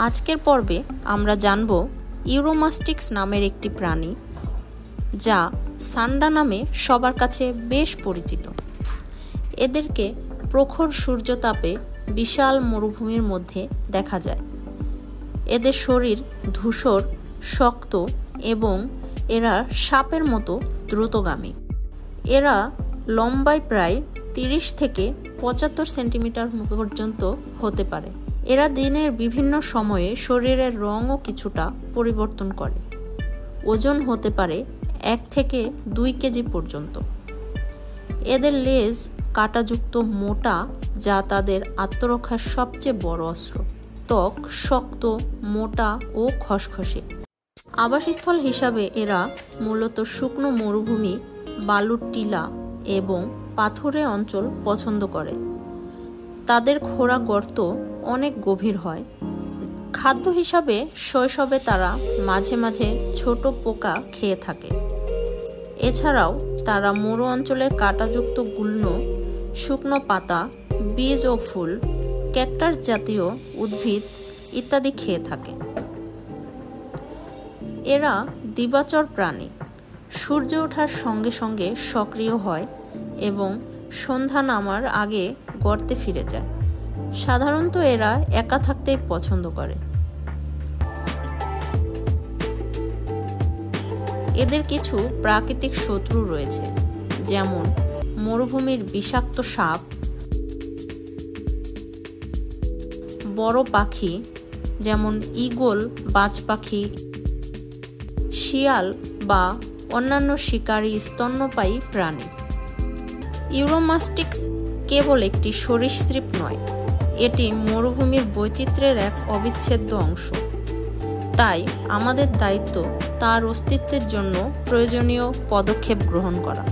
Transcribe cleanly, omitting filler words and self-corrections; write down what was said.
আজকের পর্বে আমরা জানব ইউরোমাস্টিক্স নামের একটি প্রাণী যা সান্ডা নামে সবার কাছে বেশ পরিচিত। এদেরকে প্রখর সূর্যতাপে বিশাল মরুভূমির মধ্যে দেখা যায়। এদের শরীর ধূসর, শক্ত এবং এরা সাপের মতো দ্রুতগামী। এরা লম্বায় প্রায় 30 থেকে 75 সেন্টিমিটার পর্যন্ত হতে পারে। এরা দিনের বিভিন্ন সময়ে শরীরের রঙও কিছুটা পরিবর্তন করে। ওজন হতে পারে 1 থেকে 2 কেজি পর্যন্ত। এদের লেজ কাঁটাযুক্ত, মোটা, যা তাদের আত্মরক্ষার সবচেয়ে বড় অস্ত্র। ত্বক শক্ত, মোটা ও খসখসে। আবাসস্থল হিসাবে এরা মূলত শুকনো মরুভূমি, বালুর টিলা এবং পাথুরে অঞ্চল পছন্দ করে। তাদের খোঁড়া গর্ত অনেক গভীর হয়। খাদ্য হিসাবে শৈশবে তারা মাঝে মাঝে ছোট পোকা খেয়ে থাকে। এছাড়াও তারা মরু অঞ্চলের কাঁটাযুক্ত গুল্ম, শুকনো পাতা, বীজ ও ফুল, ক্যাকটাস জাতীয় উদ্ভিদ ইত্যাদি খেয়ে থাকে। এরা দিবাচর প্রাণী। সূর্য ওঠার সঙ্গে সঙ্গে সক্রিয় হয় এবং সন্ধ্যা নামার আগে গর্তে ফিরে যায়। সাধারণত এরা একা থাকতেই পছন্দ করে। এদের কিছু প্রাকৃতিক শত্রু রয়েছে, যেমন মরুভূমির বিষাক্ত সাপ, বড় পাখি যেমন ঈগল, বাজ পাখি, শিয়াল বা অন্যান্য শিকারী স্তন্যপায়ী প্রাণী। ইউরোমাস্টিক্স কেবল একটি সরীসৃপ নয়, এটি মরুভূমির বৈচিত্র্যের এক অবিচ্ছেদ্য অংশ। তাই আমাদের দায়িত্ব তার অস্তিত্বের জন্য প্রয়োজনীয় পদক্ষেপ গ্রহণ করা।